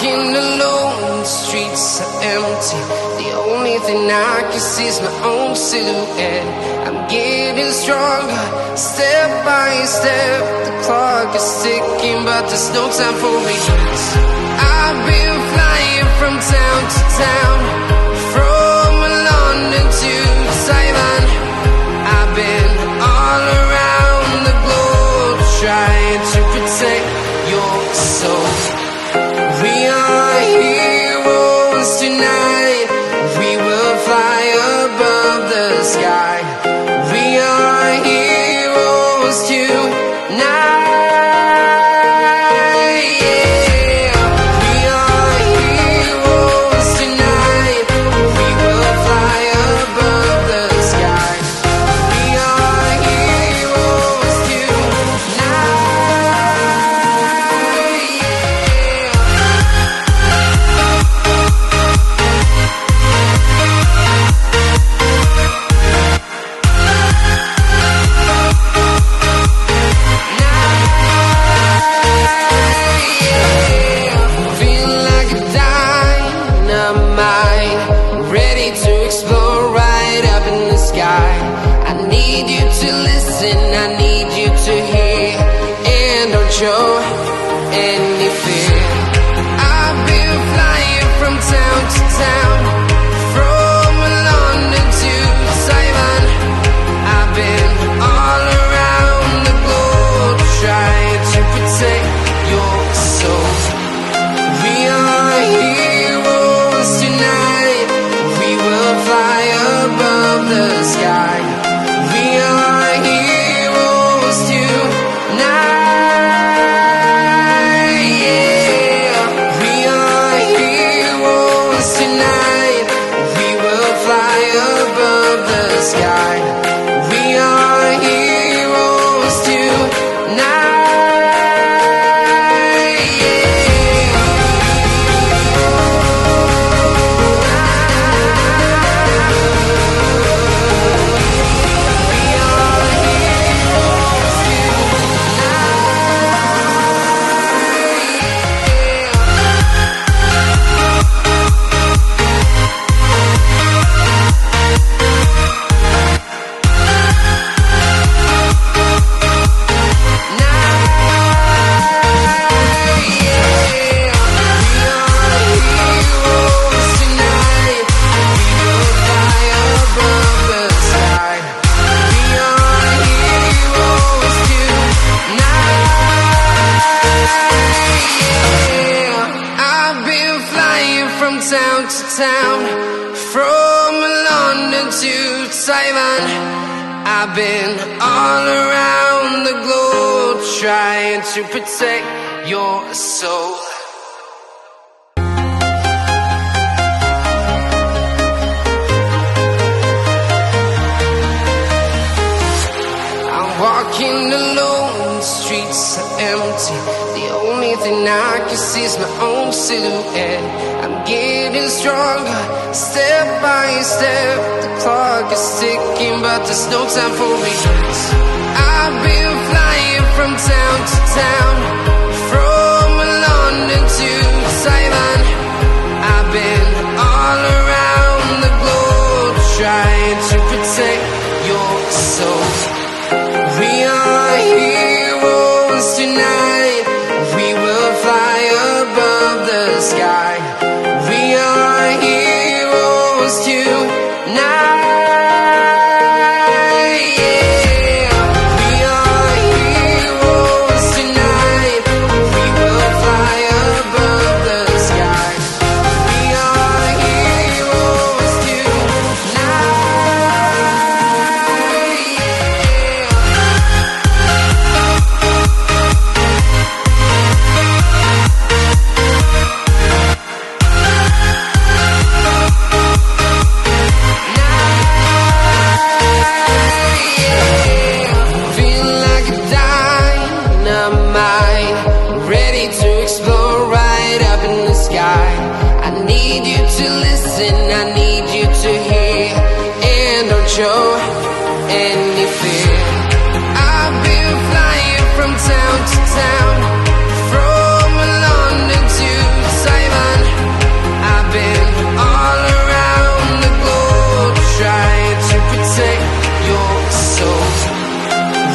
walking alone, the streets are empty. The only thing I can see is my own silhouette. I'm getting stronger, step by step. The clock is ticking, but there's no time for me. I've been flying from town to town, from London to Taiwan. I've been all around the globe, trying to protect your soul. We are heroes tonight. We will fly above the sky. We are heroes tonight. I've been all around the globe trying to protect your soul. I'm walking alone, the streets are empty. The only thing I can see is my own silhouette. I'm getting stronger, step by step. The clock is ticking, but there's no time for me. I've been flying from town to town, from London to Taiwan. I've been all around the globe trying to protect your soul. We are heroes tonight. We will fly above the sky. We are heroes tonight. Show any fear. I've been flying from town to town, from London to Taiwan. protect your soul.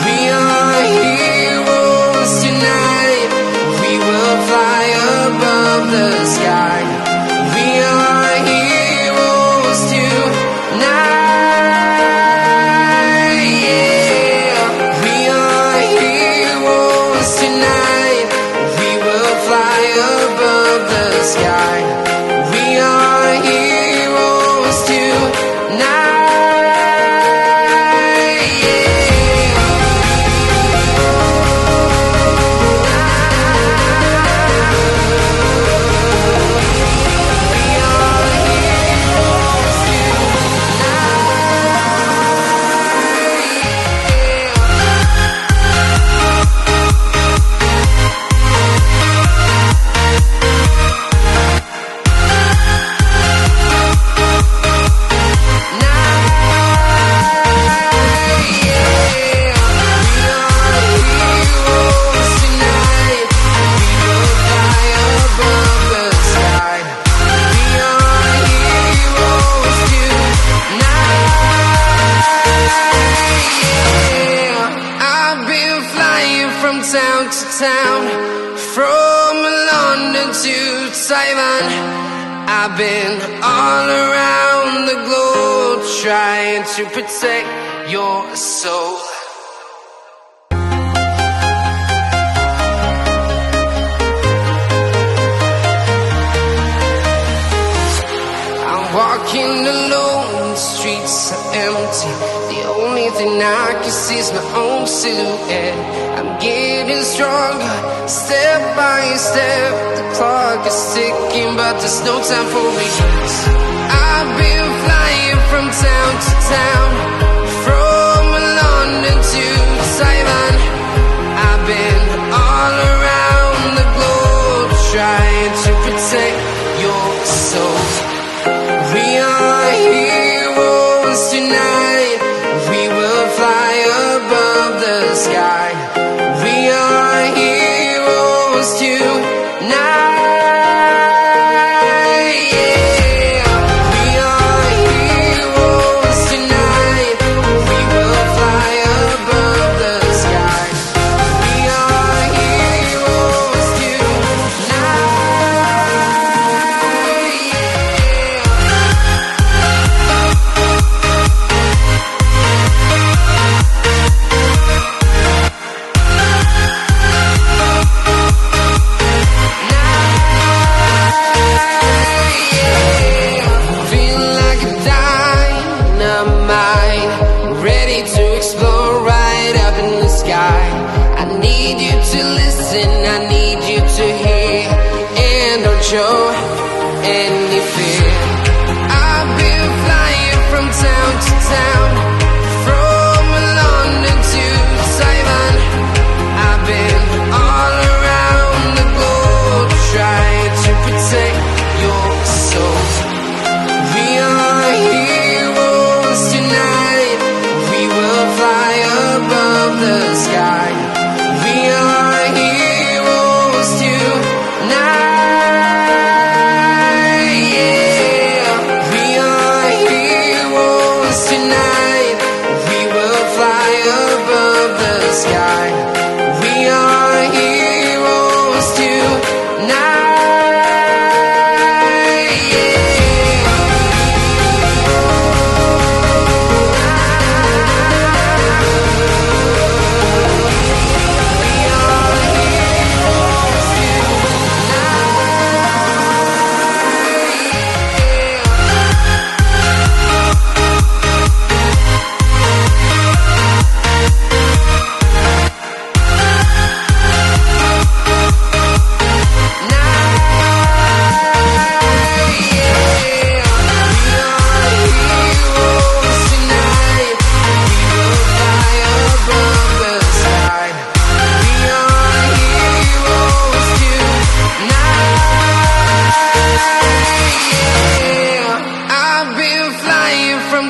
We are heroes tonight. We will fly above the sky. We are heroes tonight. Yeah. We are heroes tonight. We will fly above the sky. We are heroes tonight. Town to town, from London to Taiwan. I've been all around the globe trying to protect your soul. I'm walking alone, the streets are empty. The only thing I can see is my own silhouette. I'm getting stronger, step by step. The clock is ticking, but there's no time for regrets. I've been flying from town to town, from London to Taiwan. I've been all around the globe trying to protect your soul. We are heroes tonight. We will fly above the sky. We are heroes tonight. Yeah. We are heroes tonight. We will fly above the sky. We are heroes tonight. Show any fear. I've been flying from town to town, from London to Taiwan. I've been all around the globe trying to protect your soul. We are heroes tonight. We will fly above the sky. We are heroes tonight.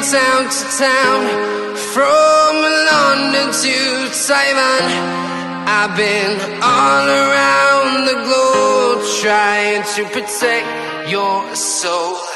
Town to town, from London to Taiwan. I've been all around the globe trying to protect your soul.